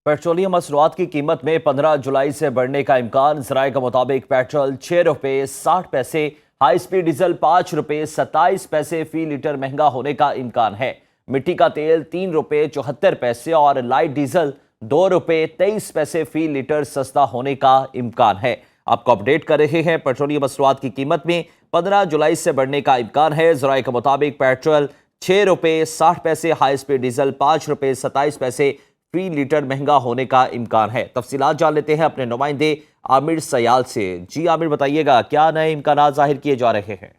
Petroleum मसनूआत की कीमत में 15 जुलाई से बढ़ने का इम्कान। ज़राए के मुताबिक पेट्रोल 6 रुपये 60 पैसे, हाई स्पीड डीजल 5 रुपये 27 पैसे फी लीटर महंगा होने का इम्कान है। मिट्टी का तेल 3 रुपये 74 पैसे और लाइट डीजल 2 रुपये 23 पैसे फी लीटर सस्ता होने का इम्कान है। आपको अपडेट कर रहे हैं पेट्रोलियम मसनूआत की कीमत में 15 जुलाई से बढ़ने का इम्कान है। ज़राए के मुताबिक पेट्रोल 6 रुपये 60 पैसे, हाई स्पीड डीजल 5 रुपये 27 पैसे फी लीटर महंगा होने का इम्कान है। तफसीलात जान लेते हैं अपने नुमाइंदे आमिर सयाल से। जी आमिर, बताइएगा क्या नए इम्कानात जाहिर किए जा रहे हैं?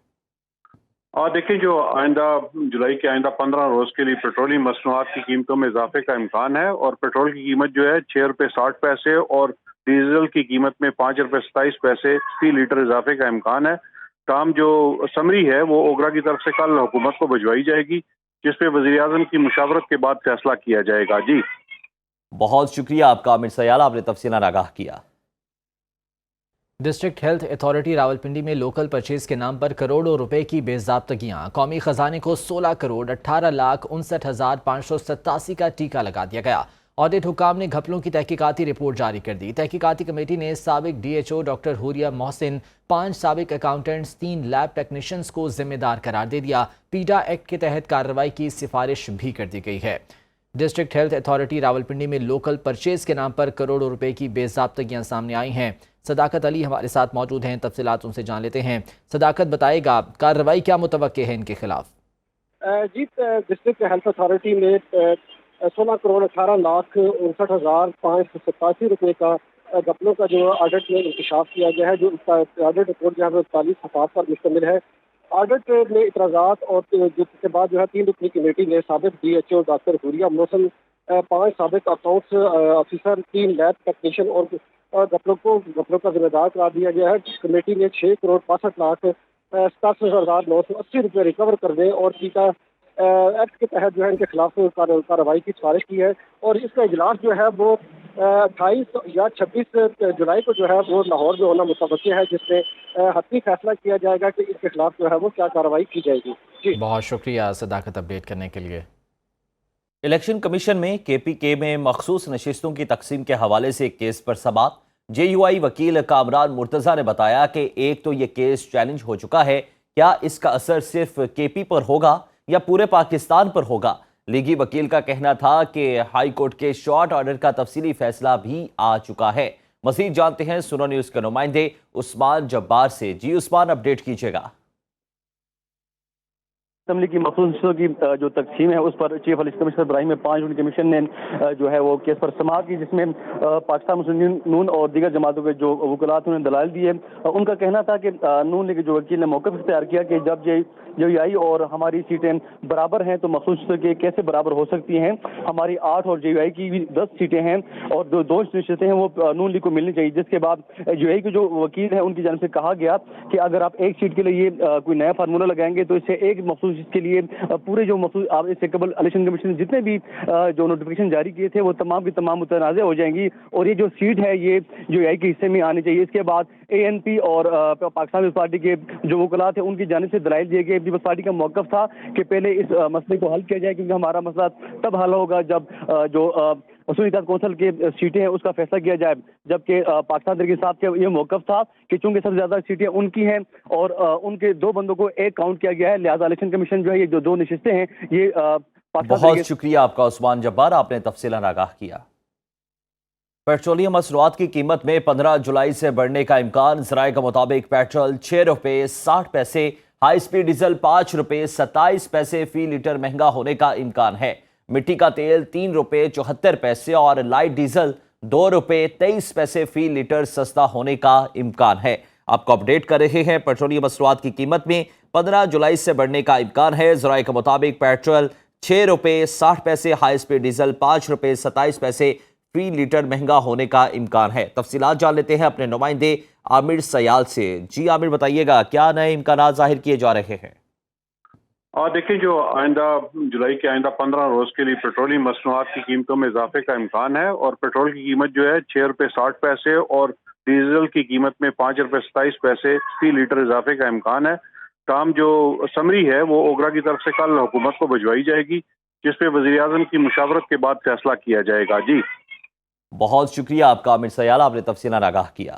और देखिए, जो आइंदा जुलाई के आइंदा 15 रोज के लिए पेट्रोलियम मसनूआत की कीमतों में इजाफे का इम्कान है और पेट्रोल की कीमत जो है 6 रुपये 60 पैसे और डीजल की कीमत में 5 रुपये 27 पैसे फी लीटर इजाफे का इम्कान है। ताम जो समरी है वो ओगरा की तरफ से कल हुकूमत को भिजवाई जाएगी, जिस पे वज़ीर आज़म की मुशावरत के बाद फैसला किया जाएगा। जी बहुत शुक्रिया आपका आमिर सयाल, आपने तफसीलात आगाह किया। डिस्ट्रिक्ट हेल्थ अथॉरिटी रावलपिंडी में लोकल परचेज के नाम पर करोड़ों रुपए की बेज़ाब्तगियां। कौमी खजाने को 16 करोड़ 18,59,587 का टीका लगा दिया गया। ऑडिट हुकाम ने घपलों की तहकीकाती रिपोर्ट जारी कर दी। तहकीकाती कमेटी ने साबिक DHO डॉक्टर हुरिया मोहसिन, 5 साबिक अकाउंटेंट्स, 3 लैब टेक्नीशियंस को जिम्मेदार करार दे दिया। पीटा एक्ट के तहत कार्रवाई की सिफारिश भी कर दी गई है। डिस्ट्रिक्ट हेल्थ अथॉरिटी रावलपिंडी में लोकल परचेज के नाम पर करोड़ों रुपए की बेज़ाब्तगियां सामने आई हैं। सदाकत अली हमारे साथ मौजूद हैं, तफसीलात उनसे जान लेते हैं। सदाकत, बताएगा कार्रवाई क्या मुतवक्के है इनके खिलाफ? जी, डिस्ट्रिक्ट हेल्थ अथॉरिटी में 16 करोड़ 18,59,587 रुपये का घपलों का जो ऑडिट में इंकशाफ किया गया है। जो ऑडिट रिपोर्ट जो है 41 सफ़ात पर मुश्तमिल है। ऑडिट में इतराज़ात और जिसके बाद जो है 3 रुकनी कमेटी ने साबिक DHO डॉक्टर हुरिया मोहसिन, 5 साबिक अकाउंट्स ऑफिसर, 3 लैब टेक्नीशियन और घपलों का जिम्मेदार करार दिया गया है। कमेटी ने 6 करोड़ 65,87,980 रुपये रिकवर करने और टीका एक्ट के तहत जो है इनके खिलाफ कार्रवाई की सिफारिश की है। और इसका इजलास जो है वो 28 या 26 जुलाई को जो है वो लाहौर में होना मुतवक्किल है, जिसमें हतमी फैसला किया जाएगा कि इनके खिलाफ जो है वो क्या कार्रवाई की जाएगी। जी बहुत शुक्रिया सदाकत अपडेट करने के लिए। इलेक्शन कमीशन में KPK में मखसूस नशिस्तों की तकसीम के हवाले से एक केस पर समाअत। JUI वकील कामरान मुर्तज़ा ने बताया कि एक तो ये केस चैलेंज हो चुका है, क्या इसका असर सिर्फ KP पर होगा या पूरे पाकिस्तान पर होगा? लीगी वकील का कहना था कि हाई कोर्ट के शॉर्ट ऑर्डर का तफसीली फैसला भी आ चुका है। मज़ीद जानते हैं सुनो न्यूज़ के नुमाइंदे उस्मान जब्बार से। जी उस्मान, अपडेट कीजिएगा। असेंबली की मखसूस की जो तकसीम है उस पर चीफ इलेक्शन कमिश्नर इब्राहिम में 5 जून कमीशन ने जो है वो केस पर समाअत की, जिसमें पाकिस्तान मुस्लिम नून और दीगर जमातों के जो वकलात उन्हें दलाइल दिए। उनका कहना था कि नून लीग जो वकील ने मौक़िफ़ इख्तियार किया कि जब JUI और हमारी सीटें बराबर हैं तो मखसूस के कैसे बराबर हो सकती हैं। हमारी 8 और JUI की भी 10 सीटें हैं और दो नशिस्तें हैं वो नून लीग को मिलनी चाहिए। जिसके बाद JUI के जो वकील हैं उनकी जानिब से कहा गया कि अगर आप एक सीट के लिए कोई नया फार्मूला लगाएंगे तो इससे एक मखसूस इसके लिए पूरे जो मखसूस आप इससे कबल इलेक्शन कमीशन ने जितने भी जो नोटिफिकेशन जारी किए थे वो तमाम की तमाम मुतनाज़ हो जाएंगी और ये जो सीट है ये JUI के हिस्से में आनी चाहिए। इसके बाद ANP और पाकिस्तान पीपल्स पार्टी के जो वकलात हैं उनकी जानिब से दलाइल दिए गए। पीपल्स पार्टी का मौक़िफ़ था कि पहले इस मसले को हल किया जाए, क्योंकि हमारा मसला तब हल होगा जब जो उसूल इत्तेहाद कौंसिल के सीटें हैं उसका फैसला किया जाए। जबकि पाकिस्तान तहरीक इंसाफ का ये मौक़िफ़ था कि चूंकि सबसे ज़्यादा सीटें उनकी हैं और उनके 2 बंदों को एक काउंट किया गया है, लिहाजा इलेक्शन कमीशन जो है ये जो 2 नशिस्तें हैं ये बहुत शुक्रिया आपका उस्मान जब्बार, आपने तफसीलात आगाह किया। पेट्रोलियम मसनूआत की कीमत में 15 जुलाई से बढ़ने का इम्कान। ज़राए के मुताबिक पेट्रोल 6 रुपये 60 पैसे, हाई स्पीड डीजल 5 रुपये 27 पैसे फी लीटर महंगा होने का इम्कान है। मिट्टी का तेल 3 रुपये 74 पैसे और लाइट डीजल 2 रुपये 23 पैसे फी लीटर सस्ता होने का इम्कान है। आपको अपडेट कर रहे हैं पेट्रोलियम मसनूआत की कीमत में 15 जुलाई से बढ़ने का इम्कान है। ज़राए के मुताबिक पेट्रोल 6 रुपये 60 पैसे, हाई स्पीड डीजल 5 रुपये 27 पैसे फी लीटर महंगा होने का इम्कान है। तफसीलात जान लेते हैं अपने नुमाइंदे आमिर सयाल से। जी आमिर, बताइएगा क्या नए इम्कानात जाहिर किए जा रहे हैं? और देखिए, जो आइंदा जुलाई के आइंदा 15 रोज के लिए पेट्रोलियम मसनूआत की कीमतों में इजाफे का इम्कान है और पेट्रोल की कीमत जो है 6 रुपये 60 पैसे और डीजल की कीमत में 5 रुपये 27 पैसे फी लीटर इजाफे का इम्कान है। ताम जो समरी है वो ओगरा की तरफ से कल हुकूमत को भिजवाई जाएगी, जिस पे वज़ीर आज़म की मुशावरत के बाद फैसला किया जाएगा। जी بہت شکریہ آپ کا عامر سیال، آپ نے تفصیلات آگاہ کیا۔